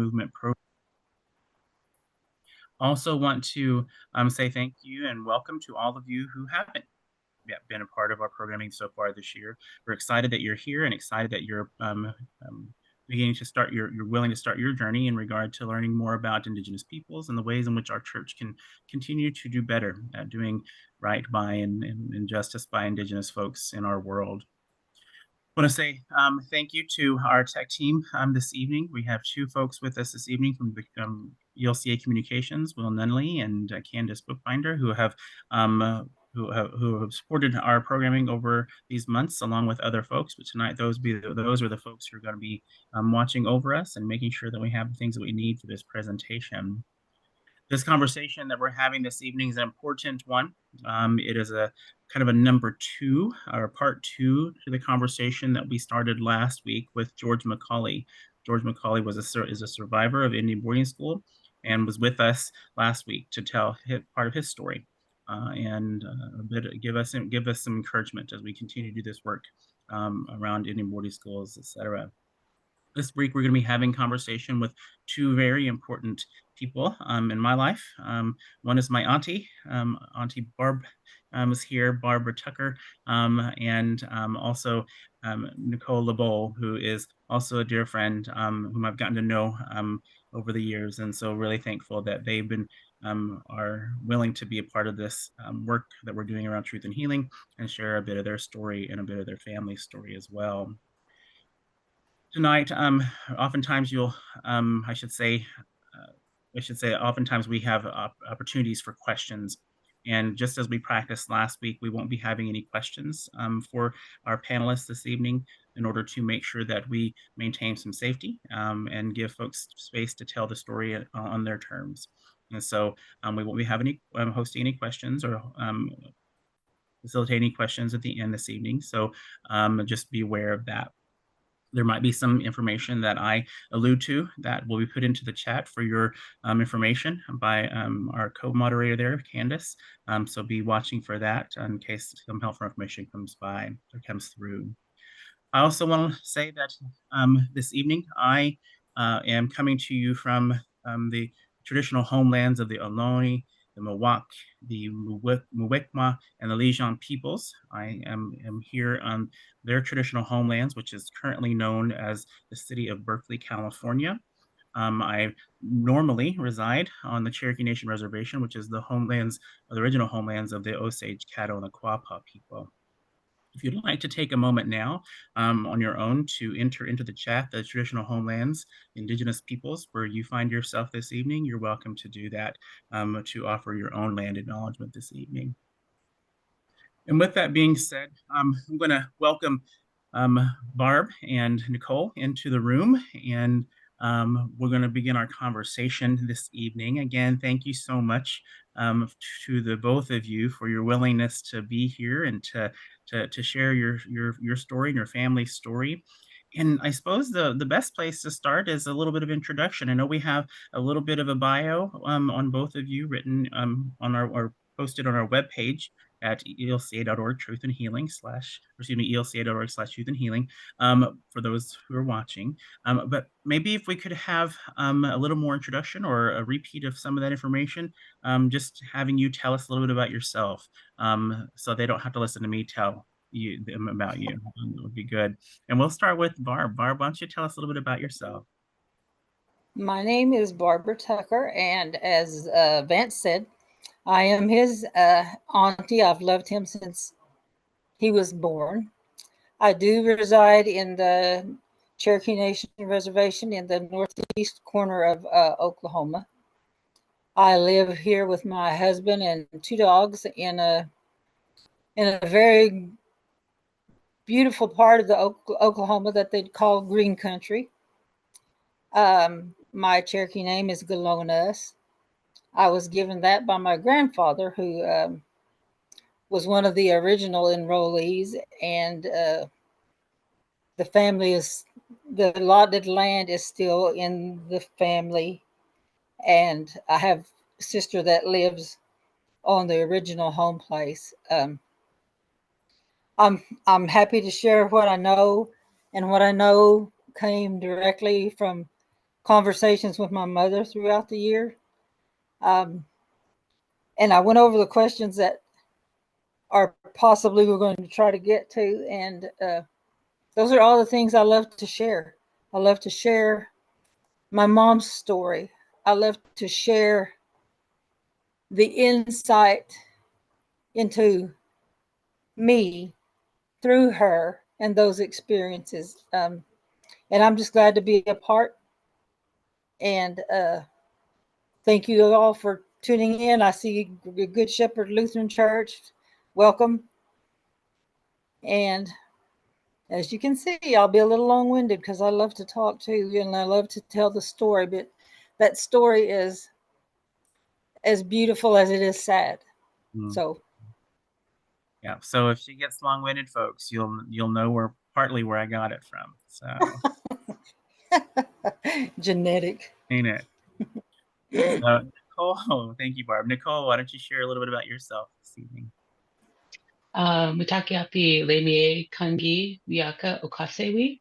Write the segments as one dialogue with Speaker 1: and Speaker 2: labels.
Speaker 1: movement program. Also want to say thank you and welcome to all of you who haven't yet been a part of our programming so far this year. We're excited that you're here and excited that you're beginning to start you're willing to start your journey in regard to learning more about Indigenous peoples and the ways in which our church can continue to do better at doing right by and justice by Indigenous folks in our world. I want to say thank you to our tech team this evening. We have two folks with us this evening from the ELCA Communications, Will Nunley and Candace Bookbinder, who have supported our programming over these months, along with other folks. But tonight, those are the folks who are going to be watching over us and making sure that we have the things that we need for this presentation. This conversation that we're having this evening is an important one. It is a kind of a number two or part two to the conversation that we started last week with George Macaulay. George Macaulay is a survivor of Indian boarding school and was with us last week to tell part of his story and give us some encouragement as we continue to do this work around Indian boarding schools, etc. This week, we're going to be having conversation with two very important people in my life. One is my auntie, Auntie Barb is here, Barbara Tucker, and also Nicole LeBeau, who is also a dear friend whom I've gotten to know over the years. And so really thankful that they've been are willing to be a part of this work that we're doing around truth and healing and share a bit of their story and a bit of their family story as well. Tonight, oftentimes oftentimes we have opportunities for questions. And just as we practiced last week, we won't be having any questions for our panelists this evening in order to make sure that we maintain some safety and give folks space to tell the story on their terms. And so we won't be having hosting any questions or facilitate any questions at the end this evening. So just be aware of that. There might be some information that I allude to that will be put into the chat for your information by our co-moderator there, Candace. So be watching for that in case some helpful information comes by or comes through. I also want to say that this evening I am coming to you from the traditional homelands of the Ohlone, the Miwok, the Muwekma, and the Lijan peoples. I am here on their traditional homelands, which is currently known as the city of Berkeley, California. I normally reside on the Cherokee Nation Reservation, which is the original homelands of the Osage, Caddo, and the Quapaw people. If you'd like to take a moment now on your own to enter into the chat the traditional homelands, Indigenous peoples, where you find yourself this evening, you're welcome to do that to offer your own land acknowledgement this evening. And with that being said, I'm going to welcome Barb and Nicole into the room, and we're going to begin our conversation this evening. Again, thank you so much to the both of you for your willingness to be here and to share your story and your family's story. And I suppose the best place to start is a little bit of introduction. I know we have a little bit of a bio on both of you written on or posted on our webpage at elca.org truth and healing elca.org/truth and healing for those who are watching. But maybe if we could have a little more introduction or a repeat of some of that information, just having you tell us a little bit about yourself so they don't have to listen to me tell them about you. That would be good. And we'll start with Barb. Barb, why don't you tell us a little bit about yourself?
Speaker 2: My name is Barbara Tucker, and as Vance said, I am his auntie. I've loved him since he was born. I do reside in the Cherokee Nation Reservation in the northeast corner of Oklahoma. I live here with my husband and two dogs in a very beautiful part of the Oklahoma that they call Green Country. My Cherokee name is Galonas. I was given that by my grandfather, who was one of the original enrollees, and the family the allotted land is still in the family, and I have a sister that lives on the original home place. I'm happy to share what I know, and what I know came directly from conversations with my mother throughout the year. And I went over the questions that are possibly we're going to try to get to. And those are all the things I love to share. I love to share my mom's story. I love to share the insight into me through her and those experiences. And I'm just glad to be a part. And thank you all for tuning in. I see Good Shepherd Lutheran Church. Welcome. And as you can see, I'll be a little long-winded because I love to talk too, and I love to tell the story, but that story is as beautiful as it is sad.
Speaker 1: Mm.
Speaker 2: So
Speaker 1: Yeah. So if she gets long-winded, folks, you'll know where I got it from. So
Speaker 2: genetic.
Speaker 1: ain't it? So Nicole, thank you, Barb. Nicole, why don't you share a little bit about yourself this evening?
Speaker 3: Mutakiapi Lemie Kangi Wiaka Okasewi.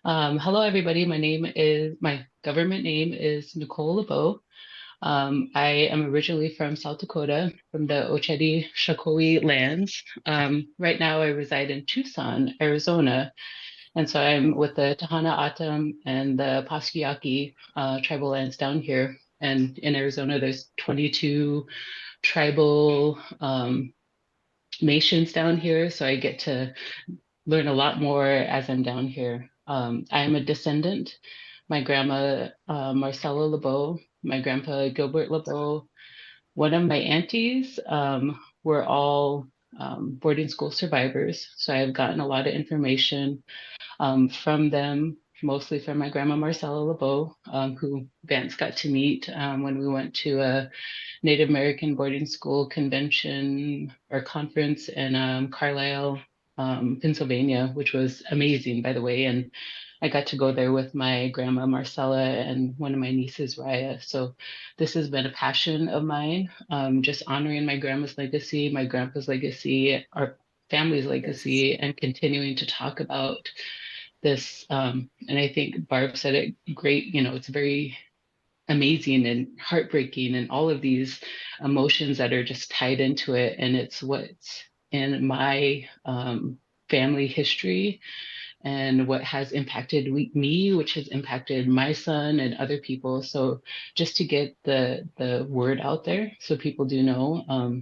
Speaker 3: Hello, everybody. My government name is Nicole LeBeau. I am originally from South Dakota, from the Ochedi Shakoi lands. Right now, I reside in Tucson, Arizona. And so I'm with the Tahana Atam and the Paskiaki tribal lands down here. And in Arizona, there's 22 tribal nations down here. So I get to learn a lot more as I'm down here. I am a descendant. My grandma, Marcella LeBeau, my grandpa, Gilbert LeBeau, one of my aunties were all boarding school survivors. So I've gotten a lot of information from them, mostly from my grandma, Marcella LeBeau, who Vance got to meet when we went to a Native American boarding school convention or conference in Carlisle, Pennsylvania, which was amazing, by the way. And I got to go there with my grandma Marcella and one of my nieces, Raya. So this has been a passion of mine, just honoring my grandma's legacy, my grandpa's legacy, our family's
Speaker 2: Yes.
Speaker 3: legacy, and continuing to talk about this. And I think Barb said it great. It's very amazing and heartbreaking and all of these emotions that are just tied into it. And it's what's in my family history and what has impacted me, which has impacted my son and other people. So just to get the word out there so people do know.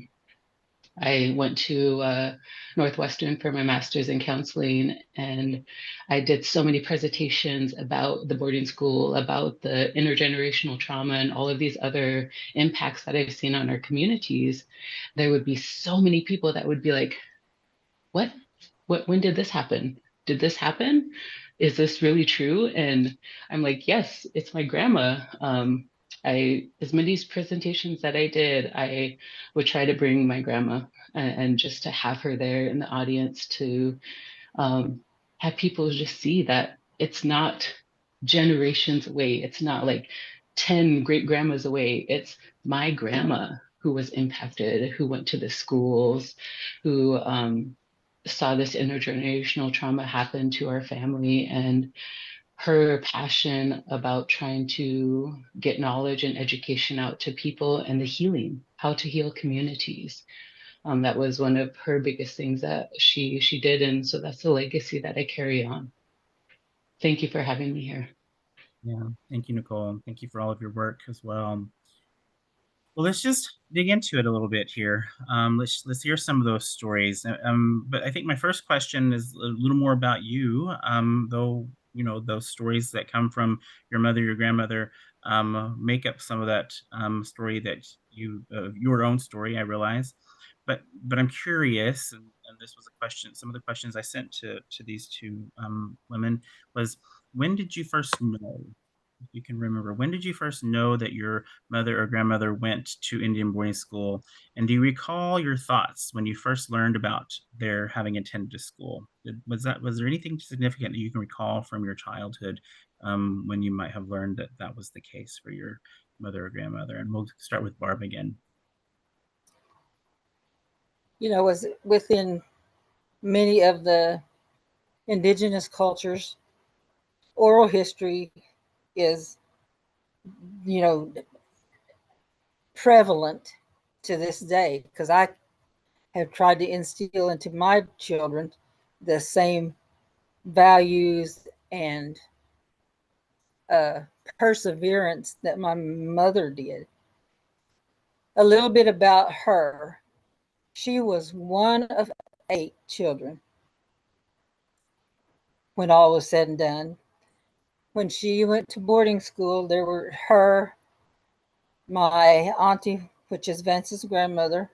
Speaker 3: I went to Northwestern for my master's in counseling, and I did so many presentations about the boarding school, about the intergenerational trauma, and all of these other impacts that I've seen on our communities. There would be so many people that would be like, what? When did this happen? Did this happen? Is this really true? And I'm like, yes, it's my grandma. As many presentations that I did, I would try to bring my grandma and just to have her there in the audience to um, have people just see that it's not generations away. It's not like 10 great grandmas away. It's my grandma who was impacted, who went to the schools, who saw this intergenerational trauma happen to our family, and her passion about trying to get knowledge and education out to people and the healing, how to heal communities. That was one of her biggest things that she did, and so that's the legacy that I carry on. Thank you for having me here.
Speaker 1: Yeah. Thank you, Nicole. Thank you for all of your work as well. Well, let's just dig into it a little bit here. Let's hear some of those stories. But I think my first question is a little more about you. Though those stories that come from your mother, your grandmother, make up some of that story that your own story. I realize, but I'm curious, and this was a question. Some of the questions I sent to these two women was, when did you first know? If you can remember, when did you first know that your mother or grandmother went to Indian boarding school? And do you recall your thoughts when you first learned about their having attended a school? Was there anything significant that you can recall from your childhood when you might have learned that that was the case for your mother or grandmother? And we'll start with Barb again.
Speaker 2: Was within many of the indigenous cultures, oral history is you know, prevalent to this day, because I have tried to instill into my children the same values and perseverance that my mother did. A little bit about her. She was one of 8 children when all was said and done. When she went to boarding school, there were her, my auntie, which is Vance's grandmother,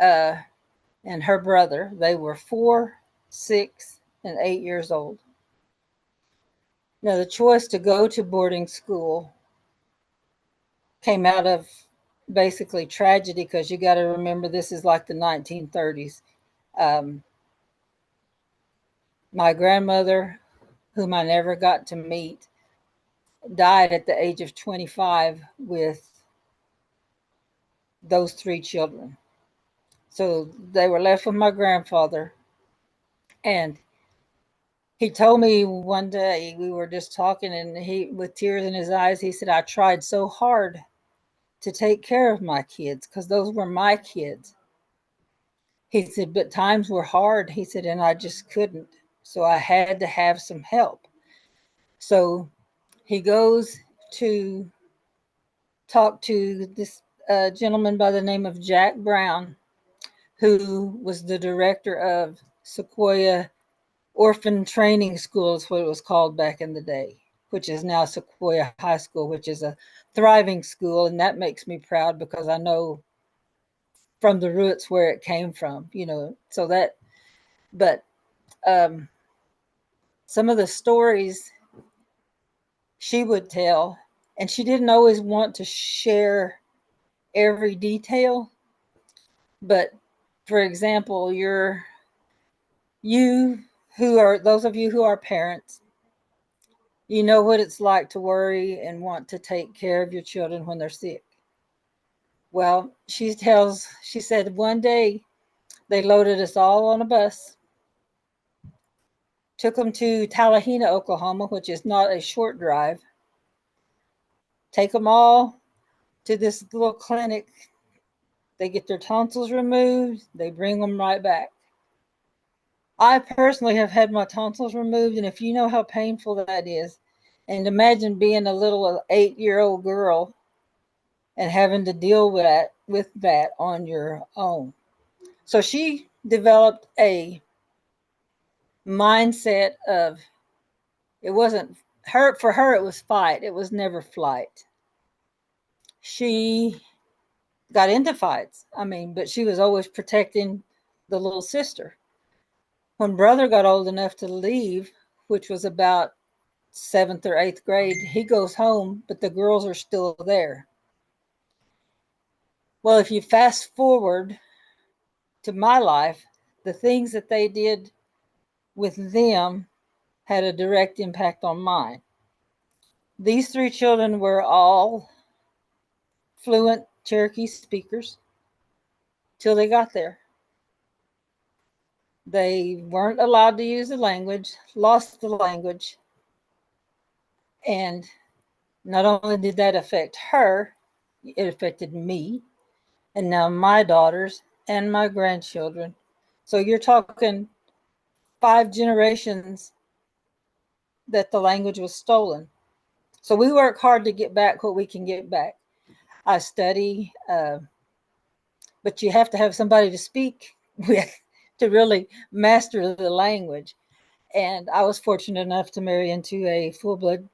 Speaker 2: and her brother. They were 4, 6, and 8 years old. Now, the choice to go to boarding school came out of basically tragedy, because you got to remember this is like the 1930s. My grandmother, whom I never got to meet, died at the age of 25 with those 3 children. So they were left with my grandfather. And he told me one day, we were just talking, and he, with tears in his eyes, he said, I tried so hard to take care of my kids, because those were my kids. He said, but times were hard. He said, and I just couldn't. So I had to have some help. So he goes to talk to this gentleman by the name of Jack Brown, who was the director of Sequoia Orphan Training School, is what it was called back in the day, which is now Sequoia High School, which is a thriving school. And that makes me proud, because I know from the roots where it came from, you know. So that, but some of the stories she would tell, and she didn't always want to share every detail, but for example, you who are, those of you who are parents, you know what it's like to worry and want to take care of your children when they're sick. Well, she said one day they loaded us all on a bus, took them to Tallahena, Oklahoma, which is not a short drive, take them all to this little clinic. They get their tonsils removed, they bring them right back. I personally have had my tonsils removed, and if you know how painful that is, and imagine being a little 8-year-old girl and having to deal with that on your own. So she developed a mindset of, it wasn't her, for her it was fight, it was never flight. She got into fights, but she was always protecting the little sister. When brother got old enough to leave, which was about 7th or 8th grade, he goes home, but the girls are still there. Well, if you fast forward to my life, the things that they did with them had a direct impact on mine. These 3 children were all fluent Cherokee speakers till they got there. They weren't allowed to use the language, lost the language. And not only did that affect her, it affected me, and now my daughters and my grandchildren. So you're talking 5 generations that the language was stolen. So we work hard to get back what we can get back. I study, but you have to have somebody to speak with to really master the language. And I was fortunate enough to marry into a full-blood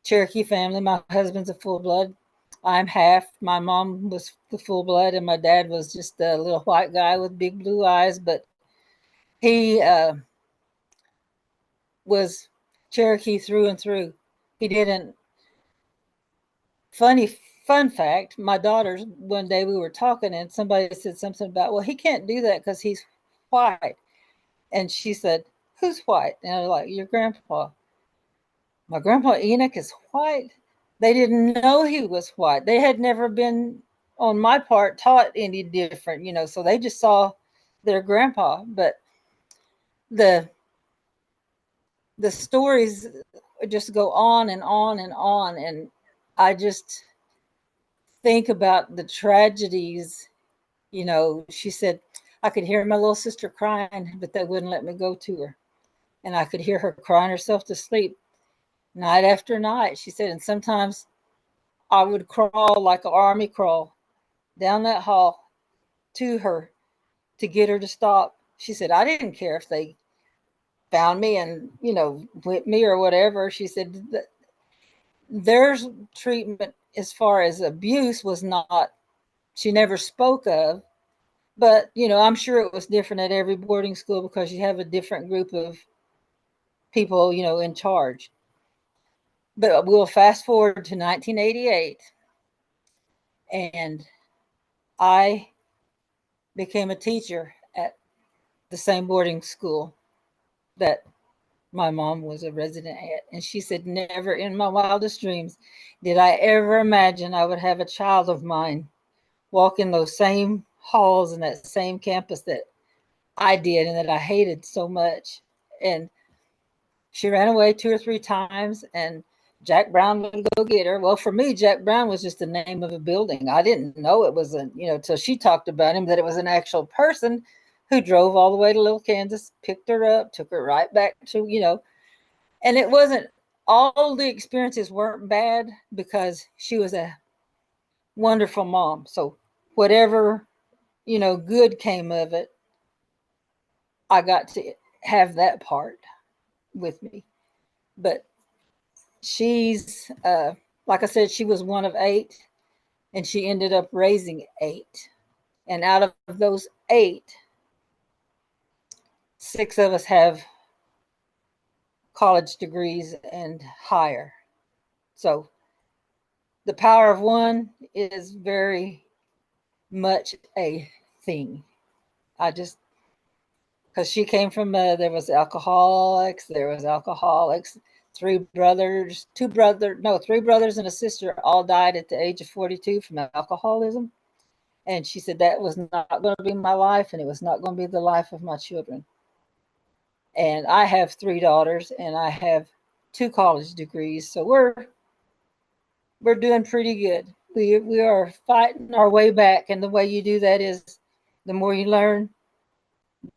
Speaker 2: Cherokee family. My husband's a full-blood. I'm half. My mom was the full-blood, and my dad was just a little white guy with big blue eyes. But he was Cherokee through and through. He didn't. Fun fact, my daughters, one day we were talking, and somebody said something about, well, he can't do that because he's white. And she said, who's white? And I was like, your grandpa. My grandpa Enoch is white. They didn't know he was white. They had never been, on my part, taught any different, so they just saw their grandpa. But the stories just go on and on and on. And I just think about the tragedies. She said, I could hear my little sister crying, but they wouldn't let me go to her. And I could hear her crying herself to sleep night after night. She said, and sometimes I would crawl like an army crawl down that hall to her to get her to stop. She said, I didn't care if they found me and, whipped me or whatever. She said, their treatment as far as abuse was not, she never spoke of. But, I'm sure it was different at every boarding school because you have a different group of people, in charge. But we'll fast forward to 1988. And I became a teacher at the same boarding school that my mom was a resident at. And she said, never in my wildest dreams did I ever imagine I would have a child of mine walk in those same halls and that same campus that I did and that I hated so much. And she ran away 2 or 3 times, and Jack Brown would go get her. Well, for me, Jack Brown was just the name of a building. I didn't know it was till she talked about him, that it was an actual person who drove all the way to Little Kansas, picked her up, took her right back to, and it wasn't, all the experiences weren't bad because she was a wonderful mom. So whatever, good came of it, I got to have that part with me. But she's, like I said, she was one of 8, and she ended up raising 8. And out of those 8, 6 of us have college degrees and higher. So the power of one is very much a thing. Because she came from, there was alcoholics, 3 brothers and a sister all died at the age of 42 from alcoholism. And she said that was not going to be my life, and it was not going to be the life of my children. And I have 3 daughters, and I have 2 college degrees, so we're doing pretty good. We are fighting our way back, and the way you do that is the more you learn,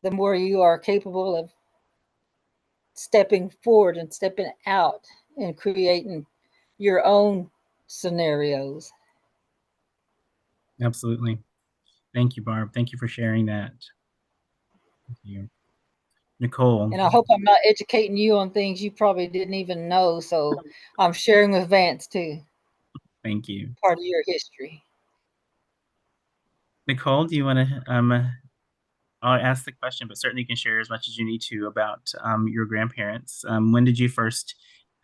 Speaker 2: the more you are capable of stepping forward and stepping out and creating your own scenarios.
Speaker 1: Absolutely. Thank you, Barb. Thank you for sharing that. Thank you. Nicole.
Speaker 2: And I hope I'm not educating you on things you probably didn't even know. So I'm sharing with Vance too.
Speaker 1: Thank you.
Speaker 2: Part of your history.
Speaker 1: Nicole, do you want to, I'll ask the question, but certainly you can share as much as you need to about your grandparents. When did you first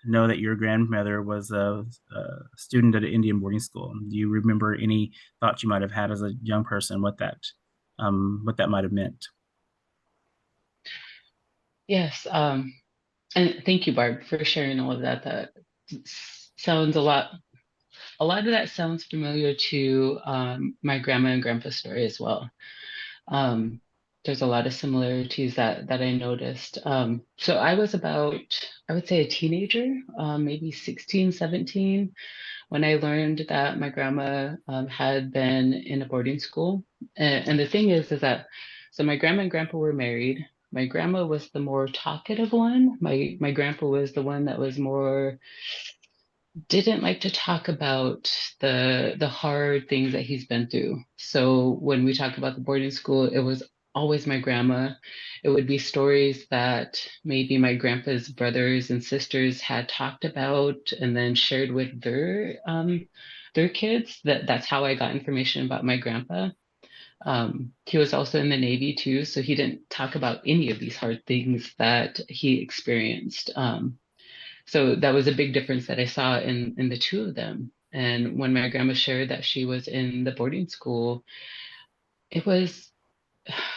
Speaker 1: know that your grandmother was a student at an Indian boarding school? Do you remember any thoughts you might have had as a young person, what that might have meant?
Speaker 3: Yes, and thank you, Barb, for sharing all of that. That sounds a lot. A lot of that sounds familiar to my grandma and grandpa's story as well. Um, there's a lot of similarities that I noticed. So I was about, I would say, a teenager, maybe 16, 17, when I learned that my grandma had been in a boarding school. And the thing is that, so my grandma and grandpa were married. My grandma was the more talkative one. My grandpa was the one that was more, didn't like to talk about the hard things that he's been through. So when we talk about the boarding school, it was always my grandma. It would be stories that maybe my grandpa's brothers and sisters had talked about and then shared with their kids. That's how I got information about my grandpa. He was also in the Navy too, so he didn't talk about any of these hard things that he experienced. So that was a big difference that I saw in the two of them. And when my grandma shared that she was in the boarding school, it was,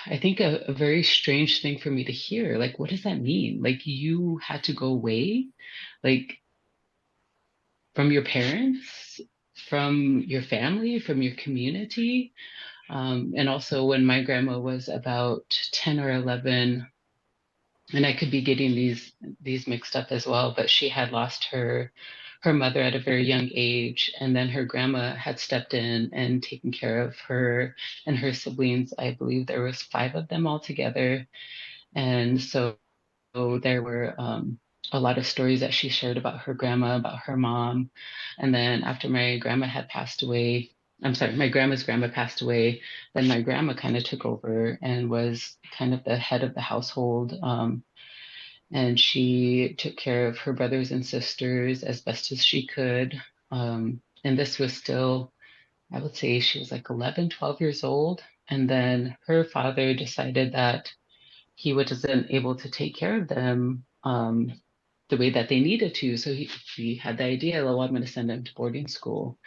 Speaker 3: I think, a very strange thing for me to hear. Like, what does that mean? Like, you had to go away, like, from your parents, from your family, from your community. And also, when my grandma was about 10 or 11, and I could be getting these mixed up as well, but she had lost her mother at a very young age, and then her grandma had stepped in and taken care of her and her siblings. I believe there was 5 of them all together, and so there were a lot of stories that she shared about her grandma, about her mom. And then after my grandma had passed away, I'm sorry, my grandma's grandma passed away, then my grandma kind of took over and was kind of the head of the household. And she took care of her brothers and sisters as best as she could. And this was still, I would say she was like 11, 12 years old. And then her father decided that he wasn't able to take care of them the way that they needed to. So he had the idea, oh, I'm going to send them to boarding school.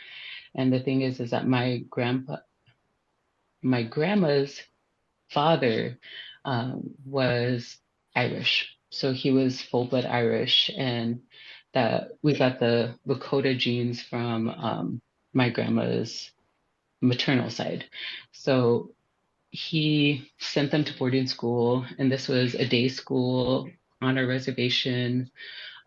Speaker 3: And the thing is that my grandma's father was Irish. So he was full blood Irish, and that we got the Lakota genes from my grandma's maternal side. So he sent them to boarding school, and this was a day school on a reservation.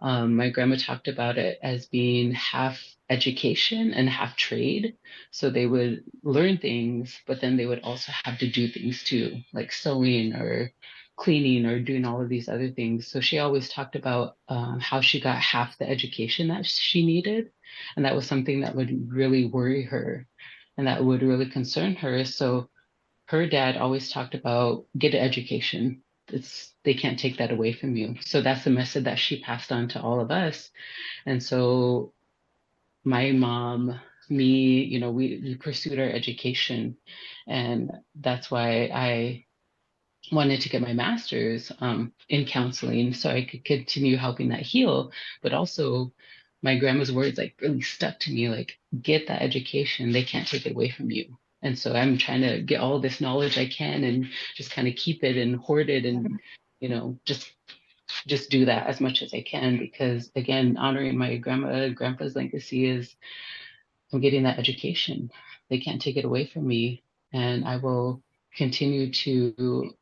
Speaker 3: My grandma talked about it as being half education and half trade. So they would learn things, but then they would also have to do things too, like sewing or cleaning or doing all of these other things. So she always talked about how she got half the education that she needed. And that was something that would really worry her and that would really concern her. So her dad always talked about get an education. They can't take that away from you. So that's the message that she passed on to all of us. And so my mom, me, we pursued our education. And that's why I wanted to get my master's in counseling so I could continue helping that heal. But also my grandma's words like really stuck to me, like get that education. They can't take it away from you. And so I'm trying to get all this knowledge I can and just kind of keep it and hoard it and, just do that as much as I can because again, honoring my grandpa's legacy is I'm getting that education. They can't take it away from me. And I will continue to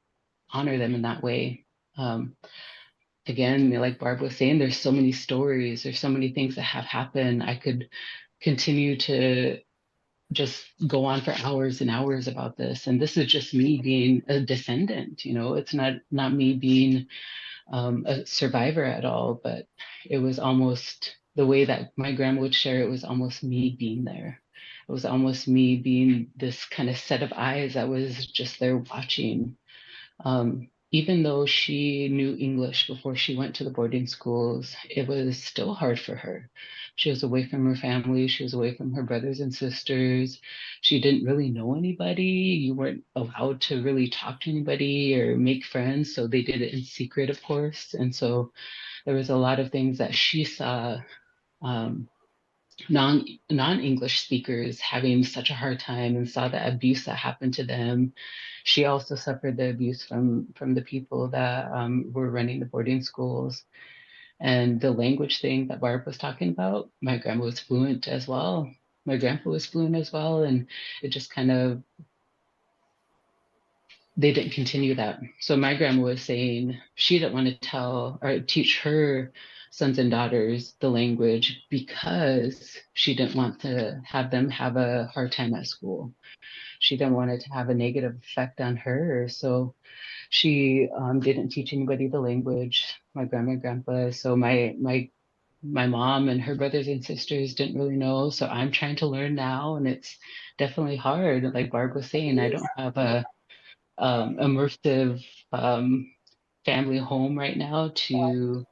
Speaker 3: honor them in that way. Um, Again, like Barb was saying, there's so many stories, there's so many things that have happened. I could continue to just go on for hours and hours about this. And this is just me being a descendant, it's not me being a survivor at all, but it was almost the way that my grandma would share it was almost me being there. It was almost me being this kind of set of eyes that was just there watching even though she knew English before she went to the boarding schools, it was still hard for her. She was away from her family. She was away from her brothers and sisters. She didn't really know anybody. You weren't allowed to really talk to anybody or make friends. So they did it in secret, of course. And so there was a lot of things that she saw um, non-English speakers having such a hard time and saw the abuse that happened to them. She also suffered the abuse from the people that were running the boarding schools. And the language thing that Barb was talking about, my grandma was fluent as well. My grandpa was fluent as well. And it just kind of they didn't continue that. So my grandma was saying she didn't want to tell or teach her sons and daughters the language because she didn't want to have them have a hard time at school. She didn't want it to have a negative effect on her. So she didn't teach anybody the language, my grandma and grandpa. So my mom and her brothers and sisters didn't really know. So I'm trying to learn now, and it's definitely hard. Like Barb was saying, I don't have a immersive family home right now to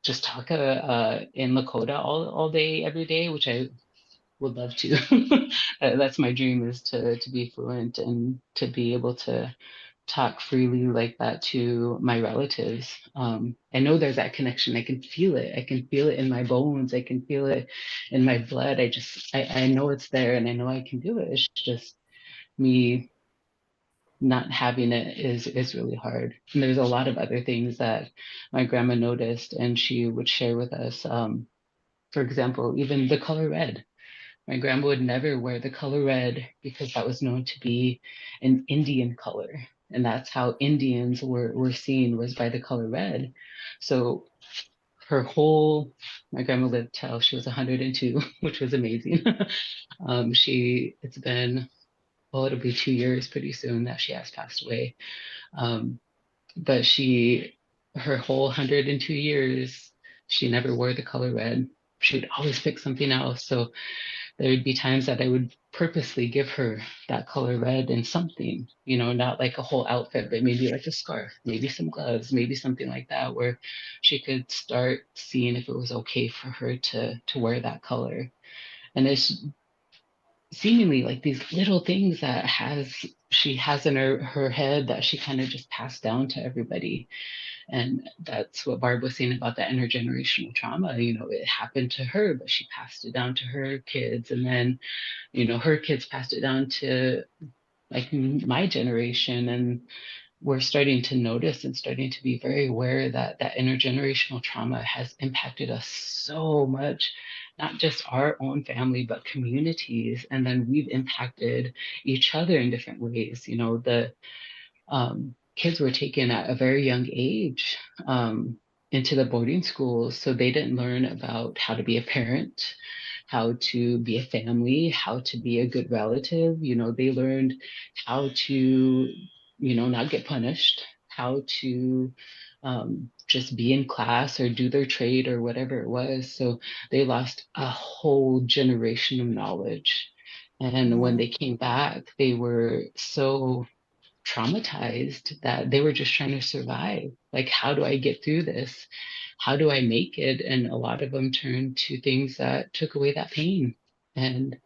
Speaker 3: just talk in Lakota all day every day, which I would love to. That's my dream is to be fluent and to be able to talk freely like that to my relatives. I know there's that connection. I can feel it. I can feel it in my bones. I can feel it in my blood. I know it's there and I know I can do it. It's just me not having it is really hard. And there's a lot of other things that my grandma noticed and she would share with us. For example, even the color red. My grandma would never wear the color red because that was known to be an Indian color. And that's how Indians were seen, was by the color red. So my grandma lived till she was 102, which was amazing. It's been, well, it'll be 2 years pretty soon that she has passed away. But her whole 102 years, she never wore the color red. She would always pick something else. So there would be times that I would purposely give her that color red in something, not like a whole outfit, but maybe like a scarf, maybe some gloves, maybe something like that, where she could start seeing if it was okay for her to wear that color. And it's seemingly like these little things that she has in her head that she kind of just passed down to everybody. And that's what Barb was saying about that intergenerational trauma. It happened to her, but she passed it down to her kids. And then, her kids passed it down to like my generation. And we're starting to notice and starting to be very aware that that intergenerational trauma has impacted us so much, not just our own family, but communities. And then we've impacted each other in different ways. The kids were taken at a very young age into the boarding schools. So they didn't learn about how to be a parent, how to be a family, how to be a good relative. They learned how to, not get punished, how to just be in class or do their trade or whatever it was. So they lost a whole generation of knowledge. And when they came back, they were so traumatized that they were just trying to survive. Like, how do I get through this? How do I make it? And a lot of them turned to things that took away that pain. And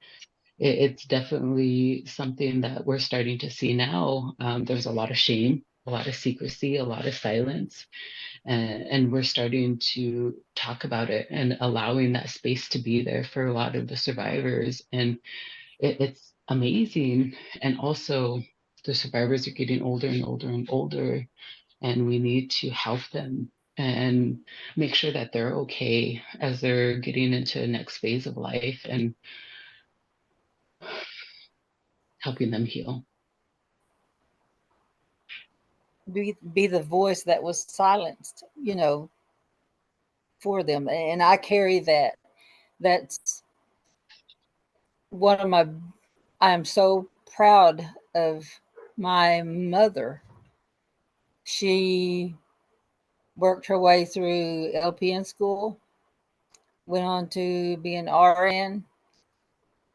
Speaker 3: it's definitely something that we're starting to see now. There's a lot of shame, a lot of secrecy, a lot of silence. And we're starting to talk about it and allowing that space to be there for a lot of the survivors. And it's amazing. And also, the survivors are getting older and older and older, and we need to help them and make sure that they're okay as they're getting into the next phase of life and helping them heal.
Speaker 2: Be the voice that was silenced, for them. And I carry that. That's one of my, I am so proud of my mother. She worked her way through LPN school, went on to be an RN,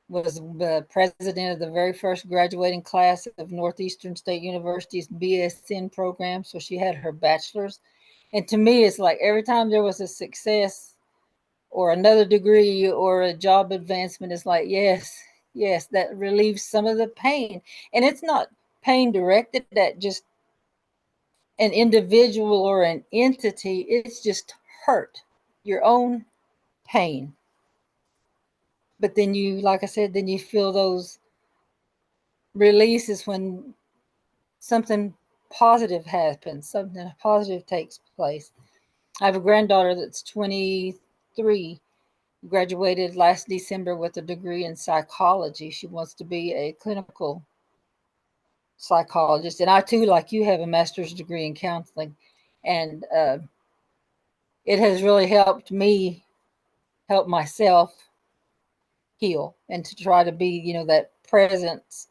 Speaker 2: was the president of the very first graduating class of Northeastern State University's BSN program. So she had her bachelor's. And to me, it's like every time there was a success or another degree or a job advancement, it's like, yes, that relieves some of the pain. And it's not pain directed at just an individual or an entity, it's just hurt, your own pain. But then you, like I said, then you feel those releases when something positive happens, something positive takes place. I have a granddaughter that's 23, graduated last December with a degree in psychology. She wants to be a clinical psychologist. And I, too, like you, have a master's degree in counseling. And it has really helped me help myself heal and to try to be, that presence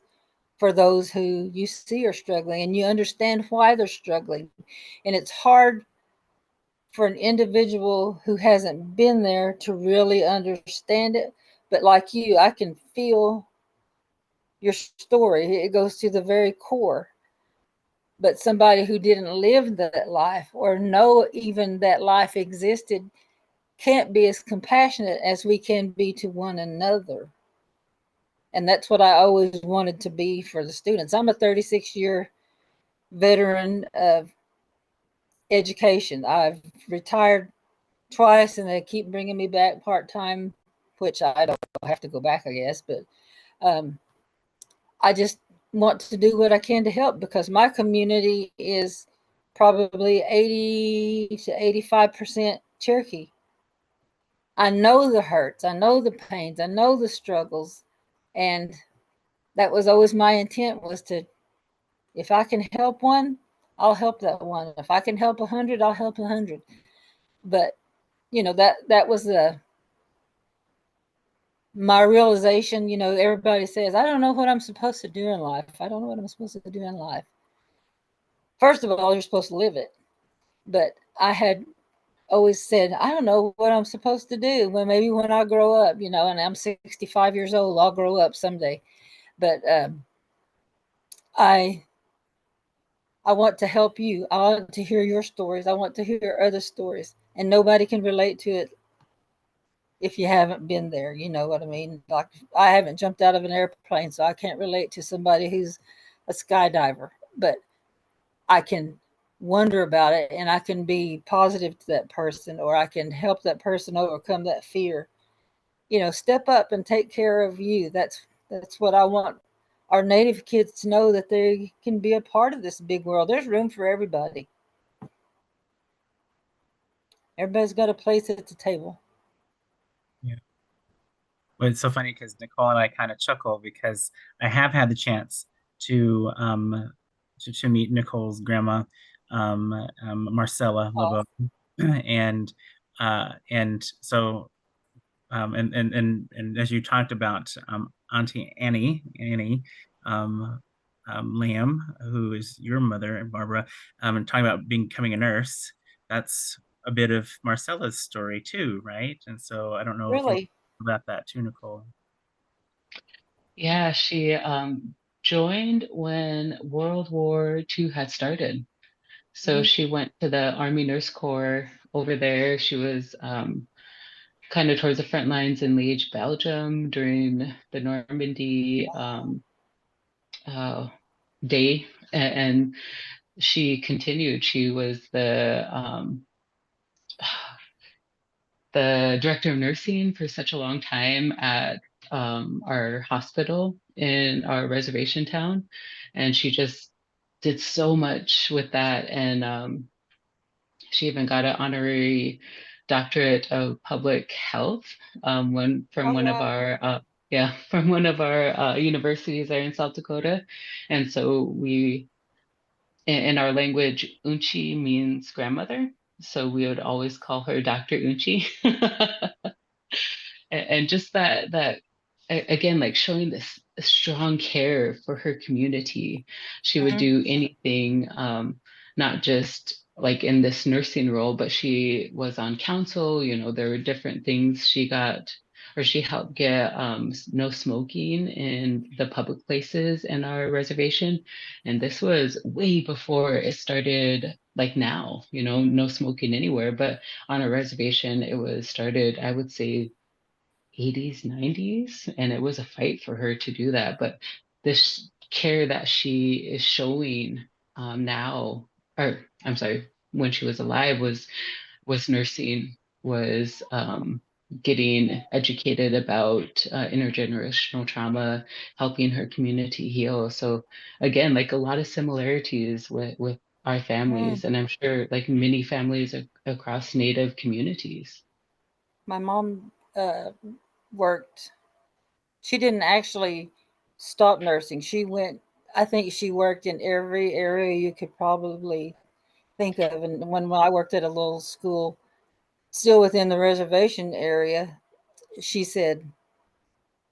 Speaker 2: for those who you see are struggling and you understand why they're struggling. And it's hard for an individual who hasn't been there to really understand it. But like you, I can feel your story. It goes to the very core. But somebody who didn't live that life or know even that life existed can't be as compassionate as we can be to one another. And that's what I always wanted to be for the students. I'm a 36-year veteran of education. I've retired twice and they keep bringing me back part-time, which I don't have to go back, I guess. But I just want to do what I can to help because my community is probably 80 to 85% Cherokee. I know the hurts, I know the pains, I know the struggles. And that was always my intent, was to If I can help one, I'll help that one. If I can help 100, I'll help 100. But that was my realization. Everybody says, I don't know what I'm supposed to do in life. I don't know what I'm supposed to do in life. First of all, you're supposed to live it. But I had always said, I don't know what I'm supposed to do. Maybe when I grow up, and I'm 65 years old, I'll grow up someday. But I want to help you. I want to hear your stories. I want to hear other stories. And nobody can relate to it if you haven't been there. You know what I mean? Like, I haven't jumped out of an airplane, so I can't relate to somebody who's a skydiver. But I can wonder about it, and I can be positive to that person, or I can help that person overcome that fear. Step up and take care of you. That's what I want our Native kids to know, that they can be a part of this big world. There's room for everybody. Everybody's got a place at the table.
Speaker 1: Yeah. Well, it's so funny because Nicole and I kind of chuckle because I have had the chance to meet Nicole's grandma, Marcella
Speaker 2: Oh,
Speaker 1: LeBeau, and so and as you talked about Auntie Annie, um, Lamb, who is your mother, and Barbara, and talking about becoming a nurse. That's a bit of Marcella's story too, right? And so I don't know if you want
Speaker 2: really?
Speaker 1: to talk about that too, Nicole.
Speaker 3: Yeah, she joined when World War II had started. So
Speaker 2: Mm-hmm.
Speaker 3: she went to the Army Nurse Corps over there. She was kind of towards the front lines in Liège, Belgium during the Normandy uh, day. And she continued. She was the director of nursing for such a long time at our hospital in our reservation town. And she just did so much with that. And she even got an honorary doctorate of public health from
Speaker 2: Oh,
Speaker 3: one of
Speaker 2: wow.
Speaker 3: our from one of our universities there in South Dakota. And so in our language, Unchi means grandmother. So we would always call her Dr. Unchi. And just that again, like showing this strong care for her community. She would
Speaker 2: Mm-hmm.
Speaker 3: do anything, not just like in this nursing role, but she was on council. There were different things she got, or she helped get no smoking in the public places in our reservation. And this was way before it started, like now, no smoking anywhere. But on a reservation, it was started, I would say, 80s, 90s, and it was a fight for her to do that. But this care that she is showing now, or I'm sorry, when she was alive, was nursing, was getting educated about intergenerational trauma, helping her community heal. So again, like a lot of similarities with our families, and I'm sure like many families across Native communities.
Speaker 2: My mom worked. She didn't actually stop nursing. I think she worked in every area you could probably think of. And when I worked at a little school, still within the reservation area, she said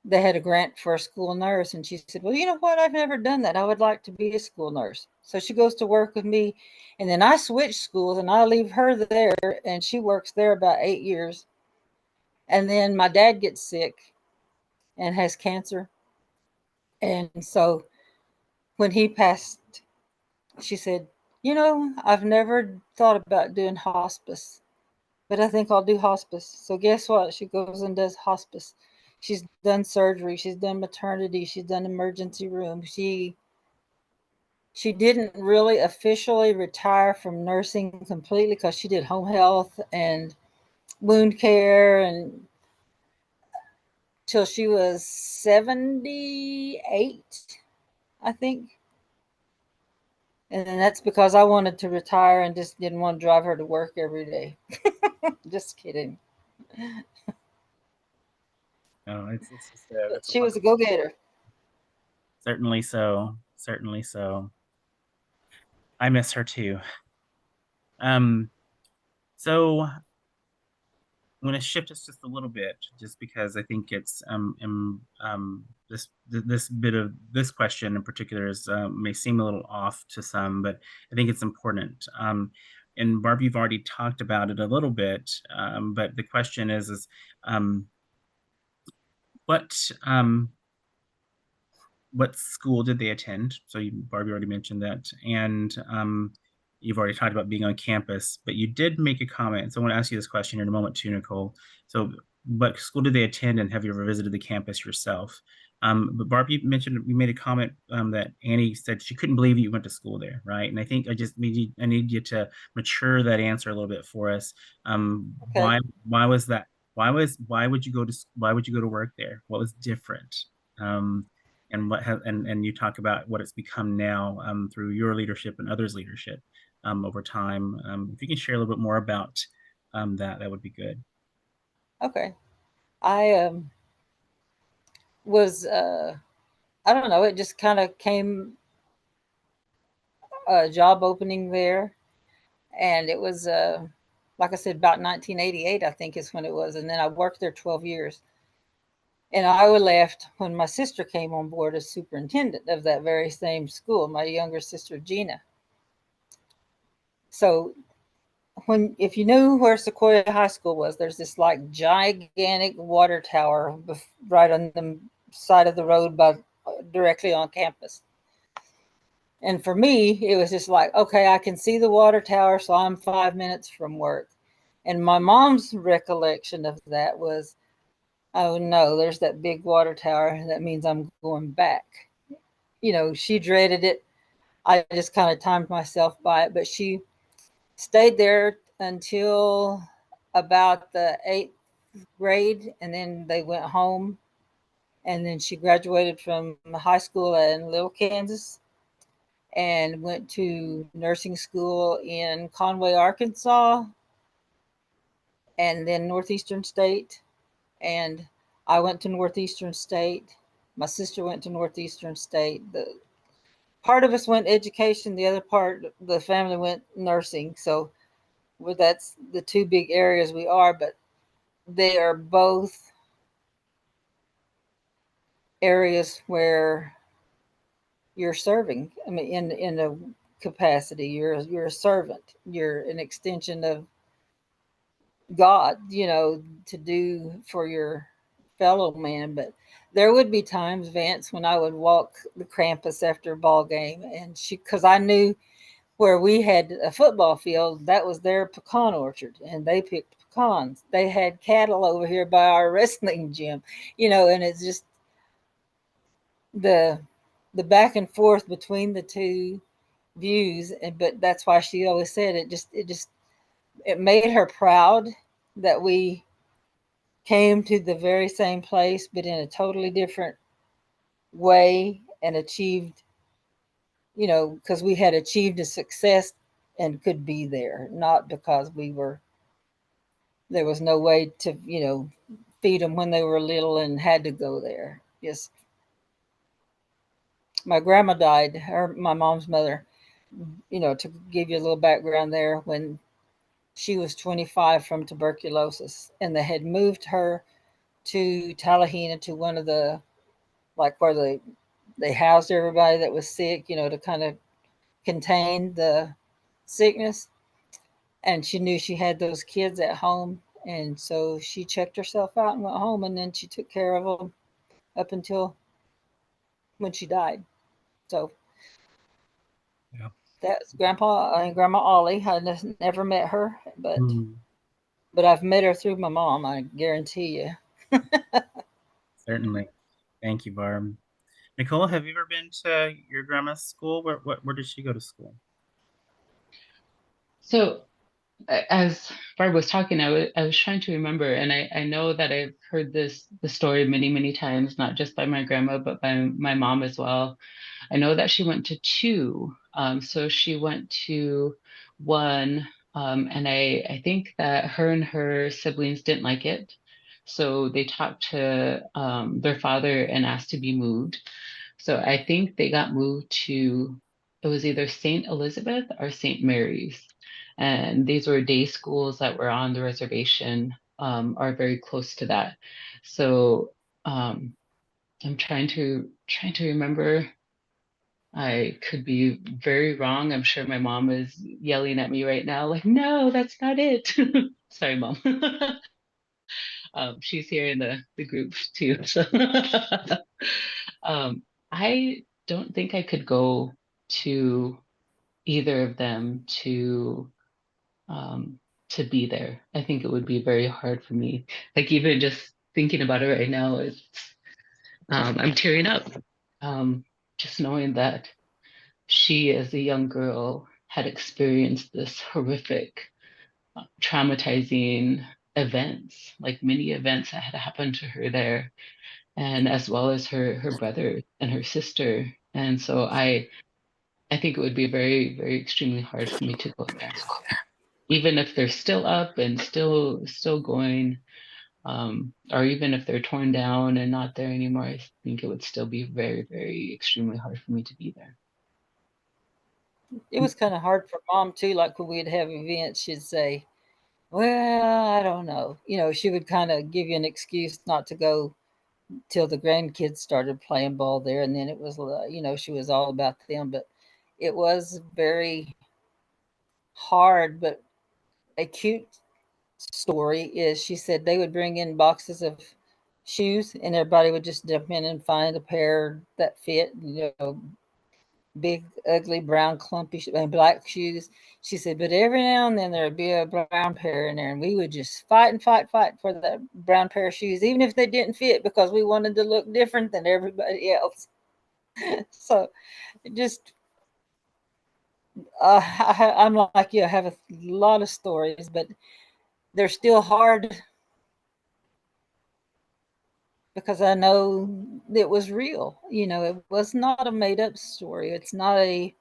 Speaker 2: they had a grant for a school nurse. And she said, well, you know what? I've never done that. I would like to be a school nurse. So she goes to work with me. And then I switch schools and I leave her there. And she works there about 8 years. And then my dad gets sick and has cancer. And so when he passed, she said, I've never thought about doing hospice, but I think I'll do hospice. So guess what? She goes and does hospice. She's done surgery, she's done maternity, she's done emergency room. She didn't really officially retire from nursing completely because she did home health and wound care and till she was 78, I think. And that's because I wanted to retire and just didn't want to drive her to work every day. Just kidding.
Speaker 1: No, it's just
Speaker 2: But
Speaker 1: it's a
Speaker 2: she was a
Speaker 1: wonderful,
Speaker 2: go getter.
Speaker 1: certainly so, certainly so. I miss her too. Um, so I'm going to shift us just a little bit, just because I think it's this bit of this question in particular is may seem a little off to some, but I think it's important. And Barb, you've already talked about it a little bit, but the question is um, what um, what school did they attend? So Barbie already mentioned that, and you've already talked about being on campus, but you did make a comment. So I want to ask you this question in a moment too, Nicole. So, what school did they attend, and have you ever visited the campus yourself? But Barbie mentioned you made a comment that Annie said she couldn't believe you went to school there, right? And I think I need you to mature that answer a little bit for us.
Speaker 2: Okay.
Speaker 1: Why was that? Why would you go to why would you go to work there? What was different? Um, and what have and you talk about what it's become now through your leadership and others' leadership over time. If you can share a little bit more about that, that would be good.
Speaker 2: Okay. I was I don't know, it just kind of came a job opening there, and it was like I said, about 1988 I think is when it was, and then I worked there 12 years. And I left when my sister came on board as superintendent of that very same school, my younger sister Gina. So when if you knew where Sequoia High School was, there's this like gigantic water tower right on the side of the road by directly on campus. And for me, it was just like, okay, I can see the water tower, so I'm 5 minutes from work. And my mom's recollection of that was, oh no, there's that big water tower. That means I'm going back. You know, she dreaded it. I just kind of timed myself by it, but she stayed there until about the eighth grade, and then they went home. And then she graduated from high school in Little Kansas and went to nursing school in Conway, Arkansas, and then Northeastern State. And I went to Northeastern State. My sister went to Northeastern State. The part of us went education, the other part, the family went nursing. So well, that's the two big areas we are, but they are both areas where you're serving. I mean, in a capacity, you're a servant. You're an extension of God, you know, to do for your fellow man. But there would be times, Vance, when I would walk the campus after a ball game, and because I knew where we had a football field, that was their pecan orchard, and they picked pecans. They had cattle over here by our wrestling gym, you know, and it's just the the back and forth between the two views. And but that's why she always said it made her proud that we came to the very same place, but in a totally different way, and achieved, you know, because we had achieved a success and could be there, not because there was no way to, you know, feed them when they were little and had to go there. Just my grandma died, my mom's mother, you know, to give you a little background there, when she was 25 from tuberculosis, and they had moved her to Tallahassee to one of the, like where they housed everybody that was sick, you know, to kind of contain the sickness. And she knew she had those kids at home, and so she checked herself out and went home, and then she took care of them up until when she died. So
Speaker 1: Yeah.
Speaker 2: that's Grandpa and Grandma Ollie. I never met her,
Speaker 1: Mm,
Speaker 2: but I've met her through my mom. I guarantee you.
Speaker 1: certainly. Thank you, Barb. Nicole, have you ever been to your grandma's school? Where did she go to school?
Speaker 3: So as Barb was talking, I was trying to remember, and I know that I've heard the story many, many times, not just by my grandma, but by my mom as well. I know that she went to two. So she went to one, and I think that her and her siblings didn't like it. So they talked to their father and asked to be moved. So I think they got moved to it was either St. Elizabeth or St. Mary's. And these were day schools that were on the reservation, are very close to that. So I'm trying to remember. I could be very wrong. I'm sure my mom is yelling at me right now, like, no, that's not it. Sorry, mom. She's here in the group too. So I don't think I could go to either of them um, to be there. I think it would be very hard for me. Like even just thinking about it right now, it's I'm tearing up. Um, just knowing that she, as a young girl, had experienced this horrific, traumatizing events, like many events that had happened to her there, and as well as her brother and her sister. And so I think it would be very, very extremely hard for me to go there, even if they're still up and still going, or even if they're torn down and not there anymore. I think it would still be very, very extremely hard for me to be there.
Speaker 2: It was kind of hard for mom too. Like when we'd have events, she'd say, "Well, I don't know." She would kind of give you an excuse not to go till the grandkids started playing ball there, and then it was, she was all about them. But it was very hard. But a cute story is she said they would bring in boxes of shoes, and everybody would just jump in and find a pair that fit. Big, ugly, brown, clumpy, and black shoes. She said, but every now and then there'd be a brown pair in there, and we would just fight and fight, fight for that brown pair of shoes, even if they didn't fit, because we wanted to look different than everybody else. So just, I'm like you, I have a lot of stories, but they're still hard because I know it was real. It was not a made up story. It's not a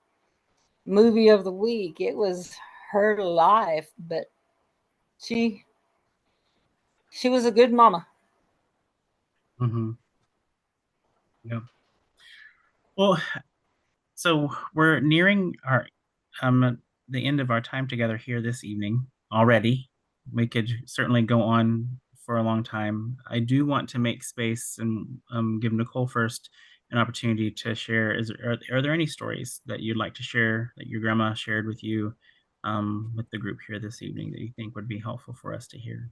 Speaker 2: movie of the week. It was her life, but she was a good mama.
Speaker 1: Mm-hmm. Yeah. Well, so we're nearing our the end of our time together here this evening already. We could certainly go on for a long time. I do want to make space and give Nicole first an opportunity to share. Are there any stories that you'd like to share that your grandma shared with you with the group here this evening that you think would be helpful for us to hear?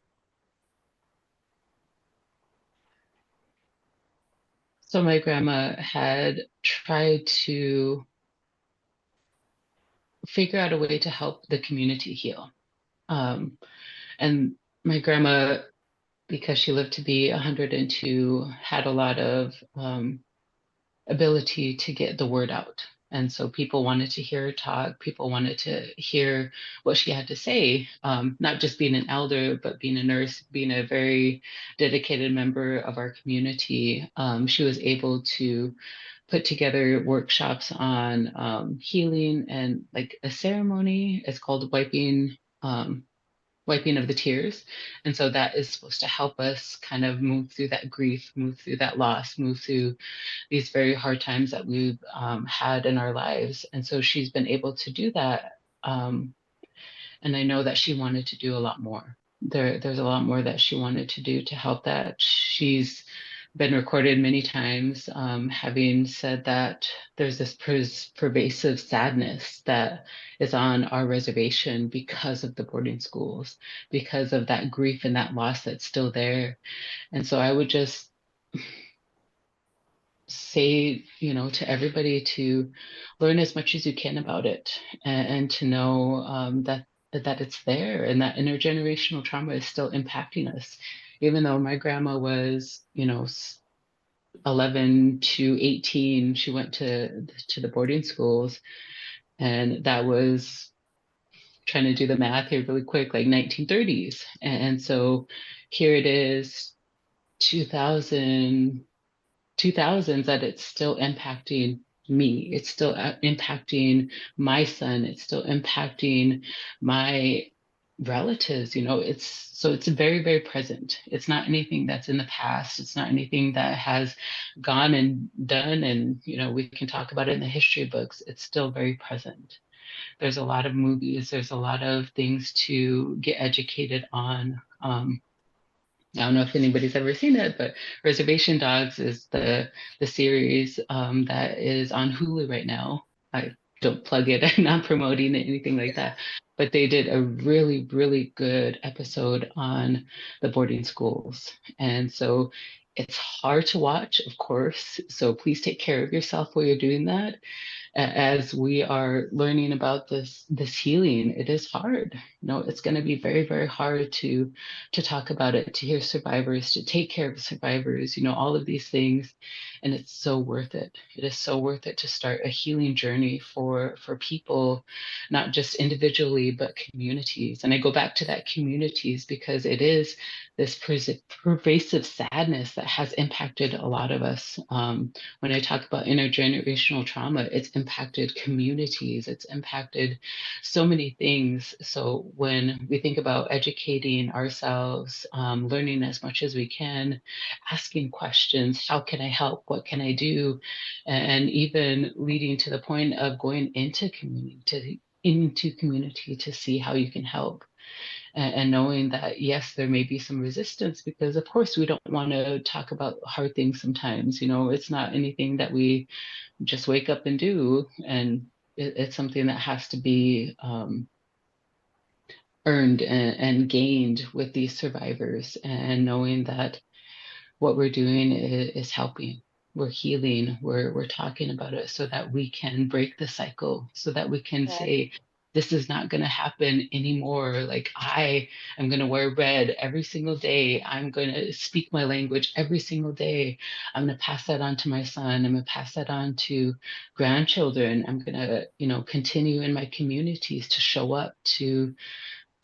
Speaker 3: So my grandma had tried to figure out a way to help the community heal. And my grandma, because she lived to be 102, had a lot of ability to get the word out. And so people wanted to hear her talk. People wanted to hear what she had to say, not just being an elder, but being a nurse, being a very dedicated member of our community. She was able to put together workshops on healing and like a ceremony. It's called wiping of the tears. And so that is supposed to help us kind of move through that grief, move through that loss, move through these very hard times that we've had in our lives. And so she's been able to do that. And I know that she wanted to do a lot more. There's a lot more that she wanted to do to help that. She's been recorded many times, having said that there's this pervasive sadness that is on our reservation because of the boarding schools, because of that grief and that loss that's still there. And so I would just say, to everybody to learn as much as you can about it, and to know that it's there and that intergenerational trauma is still impacting us. Even though my grandma was, 11 to 18, she went to the boarding schools, and that was, trying to do the math here really quick, like 1930s. And so here it is, 2000 2000s, that it's still impacting me. It's still impacting my son. It's still impacting my relatives. It's very, very present. It's not anything that's in the past. It's not anything that has gone and done, and we can talk about it in the history books. It's still very present. There's a lot of movies, there's a lot of things to get educated on. I don't know if anybody's ever seen it, but Reservation Dogs is the series that is on Hulu right now. I don't plug it, I'm not promoting it, anything like that. But they did a really, really good episode on the boarding schools. And so it's hard to watch, of course. So please take care of yourself while you're doing that. As we are learning about this healing, it is hard. It's going to be very, very hard to talk about it, to hear survivors, to take care of survivors, all of these things. And it's so worth it. It is so worth it to start a healing journey for people, not just individually, but communities. And I go back to that communities because it is this pervasive sadness that has impacted a lot of us. When I talk about intergenerational trauma, it's impacted communities, it's impacted so many things. So when we think about educating ourselves, learning as much as we can, asking questions, how can I help? What can I do? And even leading to the point of going into community to see how you can help. And knowing that, yes, there may be some resistance because, of course, we don't want to talk about hard things sometimes. It's not anything that we just wake up and do. And it's something that has to be earned and gained with these survivors, and knowing that what we're doing is helping. We're healing. We're talking about it so that we can break the cycle, so that we can say, this is not going to happen anymore. Like, I am going to wear red every single day. I'm going to speak my language every single day. I'm going to pass that on to my son. I'm going to pass that on to grandchildren. I'm going to, continue in my communities to show up, to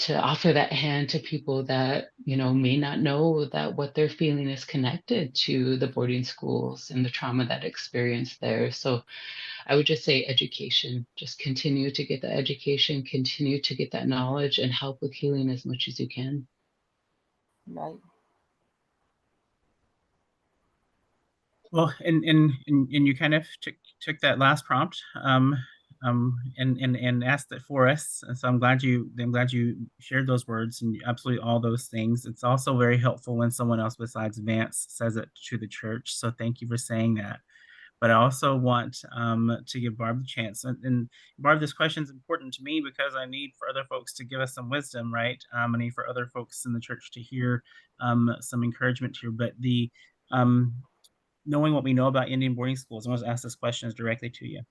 Speaker 3: offer that hand to people that may not know that what they're feeling is connected to the boarding schools and the trauma that experienced there. So I would just say education. Just continue to get the education, continue to get that knowledge, and help with healing as much as you can.
Speaker 2: Right.
Speaker 1: Well, and you kind of took that last prompt and asked it for us. And so I'm glad you shared those words and absolutely all those things. It's also very helpful when someone else besides Vance says it to the church. So thank you for saying that. But I also want to give Barb the chance. And Barb, this question is important to me because I need for other folks to give us some wisdom, right? I need for other folks in the church to hear some encouragement here. But knowing what we know about Indian boarding schools, I want to ask this question directly to you.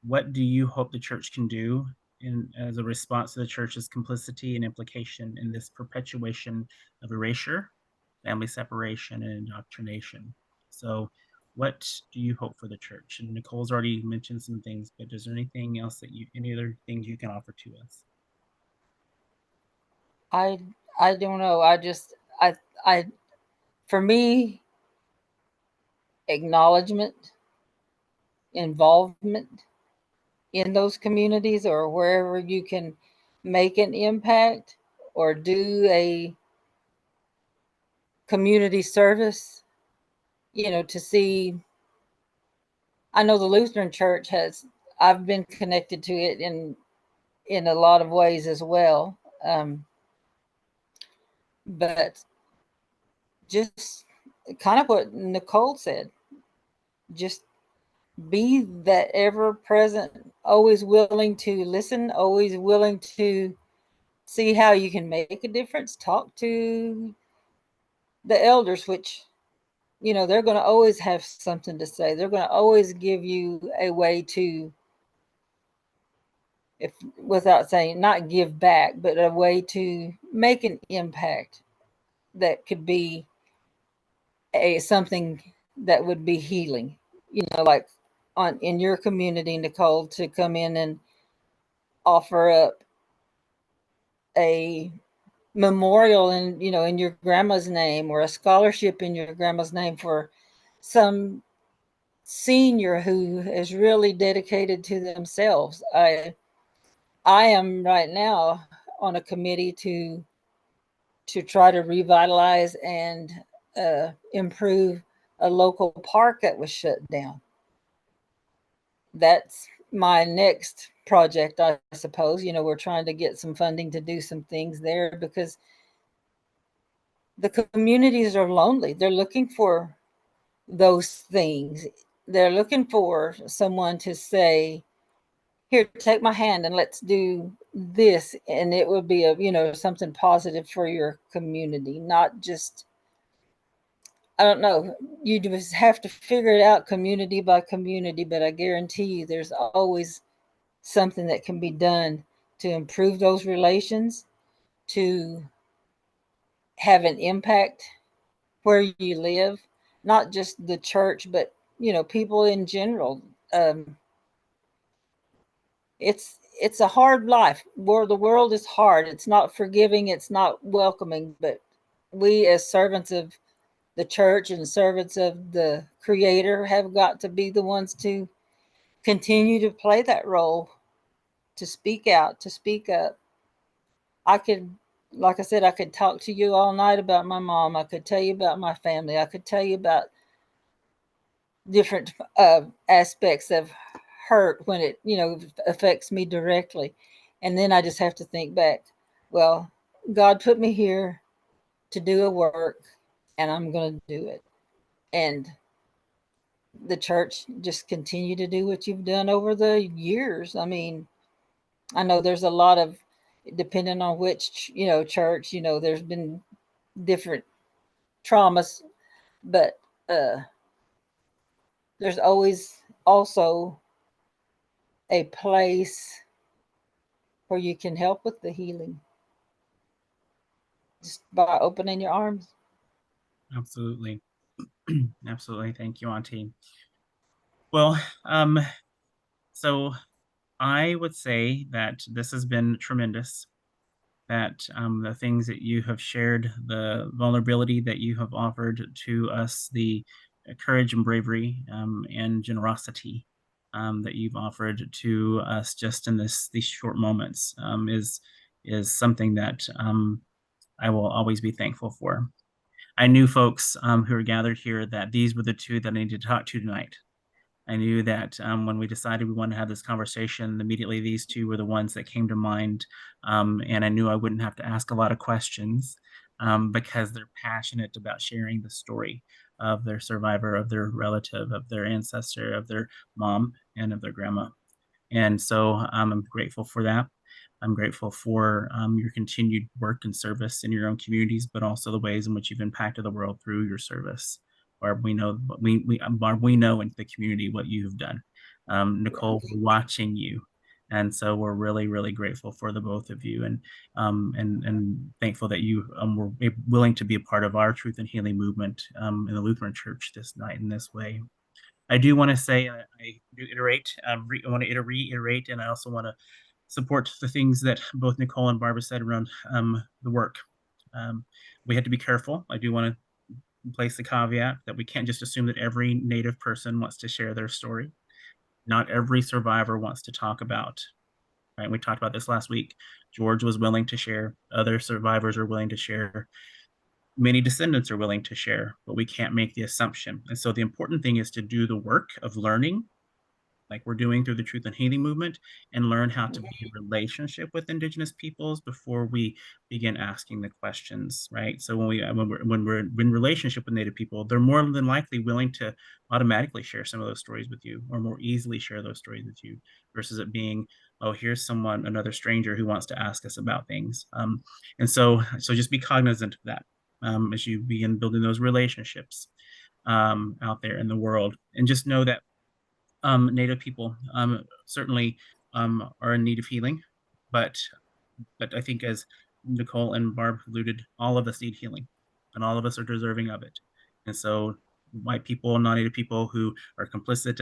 Speaker 1: What do you hope the church can do as a response to the church's complicity and implication in this perpetuation of erasure, family separation, and indoctrination? So what do you hope for the church? And Nicole's already mentioned some things, but is there anything else any other things you can offer to us?
Speaker 2: I don't know. I for me, acknowledgement, involvement in those communities or wherever you can make an impact or do a community service, to see. I know the Lutheran Church I've been connected to it in a lot of ways as well. But just kind of what Nicole said, just be that ever present, always willing to listen, always willing to see how you can make a difference, talk to the elders, which, they're going to always have something to say. They're going to always give you a way to, if without saying not give back, but a way to make an impact that could be something that would be healing, like in your community, Nicole, to come in and offer up a memorial in your grandma's name, or a scholarship in your grandma's name for some senior who is really dedicated to themselves. I am right now on a committee to try to revitalize and improve a local park that was shut down. That's my next project, I suppose. You know, we're trying to get some funding to do some things there because the communities are lonely. They're looking for those things. They're looking for someone to say, here, take my hand and let's do this. And it would be something positive for your community, not just, I don't know. You just have to figure it out community by community, but I guarantee you there's always something that can be done to improve those relations, to have an impact where you live, not just the church, but people in general. Um, it's a hard life. Where the world is hard. It's not forgiving. It's not welcoming. But we, as servants of the church and servants of the Creator, have got to be the ones to continue to play that role, to speak out, to speak up. I could, like I said, I could talk to you all night about my mom. I could tell you about my family. I could tell you about different aspects of hurt when it, affects me directly. And then I just have to think back, well, God put me here to do a work and I'm going to do it. And the church just continue to do what you've done over the years. I mean, I know there's a lot of, depending on which, church, there's been different traumas, but there's always also a place where you can help with the healing just by opening your arms.
Speaker 1: Absolutely. Absolutely. Thank you, Auntie. Well, so I would say that this has been tremendous. That the things that you have shared, the vulnerability that you have offered to us, the courage and bravery and generosity that you've offered to us just in these short moments is something that I will always be thankful for. I knew folks who are gathered here that these were the two that I needed to talk to tonight. I knew that when we decided we wanted to have this conversation, immediately these two were the ones that came to mind. And I knew I wouldn't have to ask a lot of questions because they're passionate about sharing the story of their survivor, of their relative, of their ancestor, of their mom, and of their grandma. And so I'm grateful for that. I'm grateful for your continued work and service in your own communities, but also the ways in which you've impacted the world through your service. Barb, Barb, we know in the community what you have done. Nicole, we're watching you, and so we're really, really grateful for the both of you, and thankful that you were willing to be a part of our Truth and Healing movement in the Lutheran Church this night in this way. I do want to say, I do iterate, I want to reiterate, and I also want to support the things that both Nicole and Barbara said around the work. We had to be careful. I do want to place the caveat that we can't just assume that every Native person wants to share their story. Not every survivor wants to talk about. Right? We talked about this last week. George was willing to share. Other survivors are willing to share. Many descendants are willing to share, but we can't make the assumption. And so the important thing is to do the work of learning, like we're doing through the Truth and Healing movement, and learn how to be in relationship with Indigenous peoples before we begin asking the questions, right? So when we're in relationship with Native people, they're more than likely willing to automatically share some of those stories with you, or more easily share those stories with you, versus it being, oh, here's another stranger who wants to ask us about things. And so just be cognizant of that as you begin building those relationships out there in the world, and just know that Native people certainly are in need of healing, but I think, as Nicole and Barb alluded, all of us need healing, and all of us are deserving of it. And so, white people, non-Native people who are complicit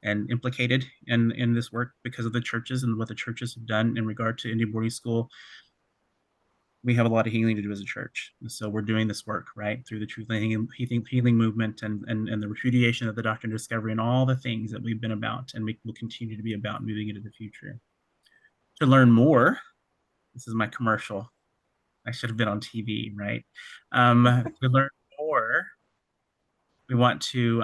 Speaker 1: and implicated in this work because of the churches and what the churches have done in regard to Indian boarding school, we have a lot of healing to do as a church. And so we're doing this work, right, through the Truth and Healing movement and the repudiation of the doctrine of discovery and all the things that we've been about and we will continue to be about moving into the future. To learn more, this is my commercial. I should have been on TV, right? To learn more, we want to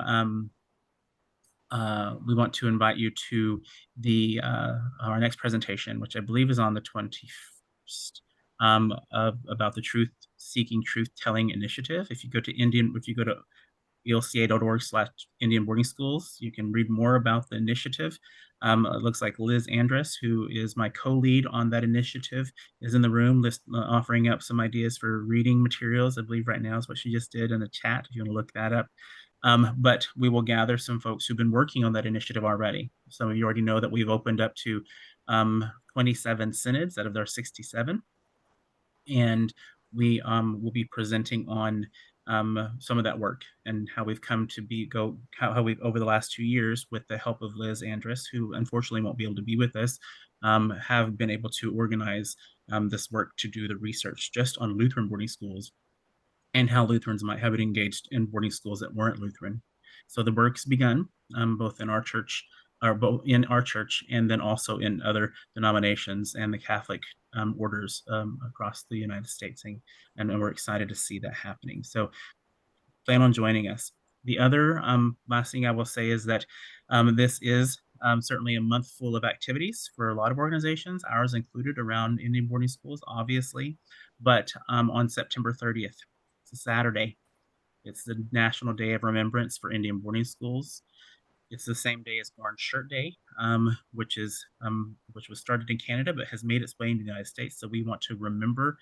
Speaker 1: invite you to the our next presentation, which I believe is on the 21st, about the Truth Seeking Truth Telling Initiative. If you go to elca.org/Indian boarding schools, you can read more about the initiative. It looks like Liz Andrus, who is my co-lead on that initiative, is in the room offering up some ideas for reading materials. I believe right now is what she just did in the chat, if you want to look that up. But we will gather some folks who've been working on that initiative already. Some of you already know that we've opened up to 27 synods out of their 67. And we will be presenting on some of that work and how we've come to how we've, over the last 2 years, with the help of Liz Andrus, who unfortunately won't be able to be with us, have been able to organize this work to do the research just on Lutheran boarding schools and how Lutherans might have it engaged in boarding schools that weren't Lutheran. So the work's begun, both in our church, and then also in other denominations and the Catholic orders across the United States, and we're excited to see that happening. So plan on joining us. The other last thing I will say is that this is certainly a month full of activities for a lot of organizations, ours included, around Indian boarding schools, obviously. But on September 30th, it's a Saturday, it's the National Day of Remembrance for Indian boarding schools. It's the same day as Orange Shirt Day, which was started in Canada but has made its way into the United States. So we want to remember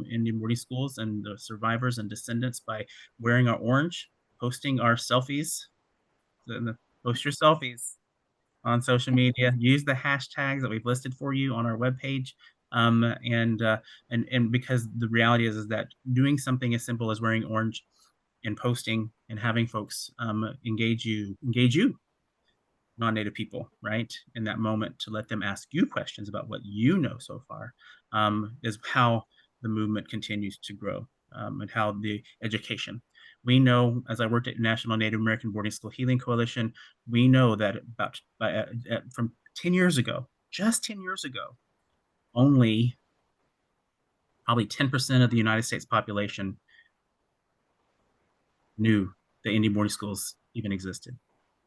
Speaker 1: Indian boarding schools and the survivors and descendants by wearing our orange, posting our selfies, post your selfies on social media. Use the hashtags that we've listed for you on our webpage. And because the reality is that doing something as simple as wearing orange and posting and having folks engage you, non-native people, right, in that moment, to let them ask you questions about what you know so far, is how the movement continues to grow, and how the education. We know, as I worked at National Native American Boarding School Healing Coalition, we know that from 10 years ago, just 10 years ago, only probably 10% of the United States population knew that Indian boarding schools even existed.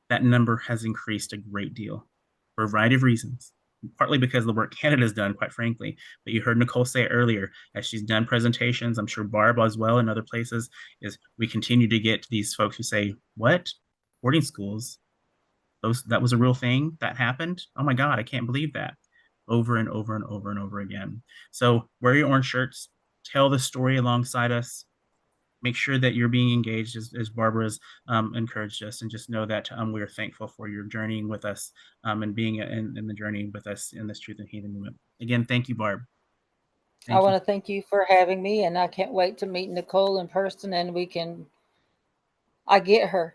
Speaker 1: That number has increased a great deal for a variety of reasons, partly because of the work Canada's done, quite frankly. But you heard Nicole say earlier, as she's done presentations, I'm sure Barb as well in other places, is we continue to get these folks who say, what? Boarding schools? That was a real thing? That happened? Oh my God, I can't believe that. Over and over and over and over again. So wear your orange shirts, tell the story alongside us, make sure that you're being engaged, as Barbara's encouraged us, and just know that we're thankful for your journeying with us, and being in the journey with us in this Truth and Healing movement. Again, thank you, Barb.
Speaker 2: I want to thank you for having me, and I can't wait to meet Nicole in person, and I get her.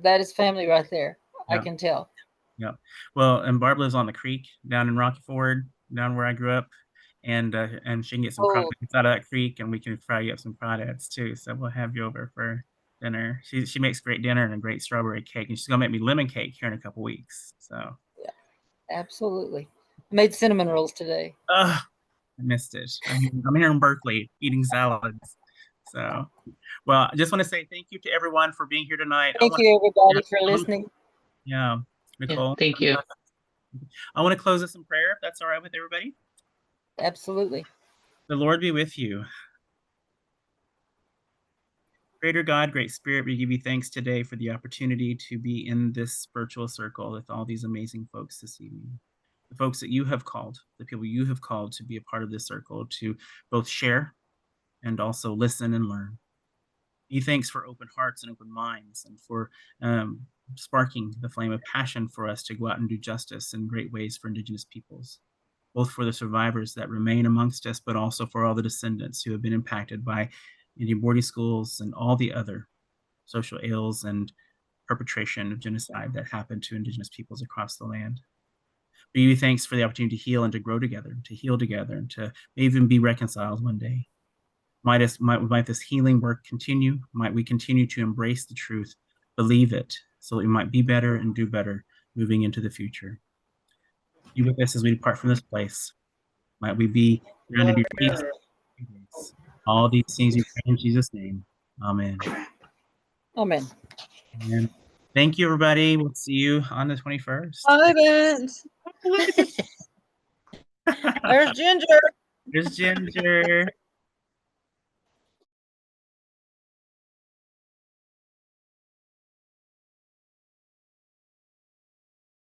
Speaker 2: That is family right there. Yeah. I can tell.
Speaker 1: Yeah. Well, and Barb lives on the creek down in Rocky Ford, down where I grew up. And she can get some crawdads out of that creek, and we can fry you up some crawdads too. So we'll have you over for dinner. She makes great dinner and a great strawberry cake, and she's gonna make me lemon cake here in a couple weeks. So
Speaker 2: yeah, absolutely. I made cinnamon rolls today.
Speaker 1: I missed it. I'm here in Berkeley eating salads. So, well, I just want to say thank you to everyone for being here tonight.
Speaker 2: Thank you, everybody, for listening.
Speaker 1: Yeah, Nicole.
Speaker 3: Yeah, thank you.
Speaker 1: I want to close this in prayer, if that's all right with everybody.
Speaker 2: Absolutely.
Speaker 1: The Lord be with you. Greater God, great Spirit, we give you thanks today for the opportunity to be in this virtual circle with all these amazing folks this evening. The folks that you have called, the people you have called to be a part of this circle, to both share and also listen and learn. Give you thanks for open hearts and open minds, and for sparking the flame of passion for us to go out and do justice in great ways for Indigenous peoples, both for the survivors that remain amongst us, but also for all the descendants who have been impacted by Indian boarding schools and all the other social ills and perpetration of genocide that happened to Indigenous peoples across the land. We give you thanks for the opportunity to heal and to grow together, to heal together, and to even be reconciled one day. Might this healing work continue? Might we continue to embrace the truth, believe it, so that we might be better and do better moving into the future. be with us as we depart from this place. Might we be surrounded in your peace. All these things we pray in Jesus' name. Amen.
Speaker 2: Amen.
Speaker 1: And thank you, everybody. We'll see you on the 21st.
Speaker 4: Hi, Vince.
Speaker 1: Look at this.
Speaker 4: There's Ginger.
Speaker 1: There's Ginger.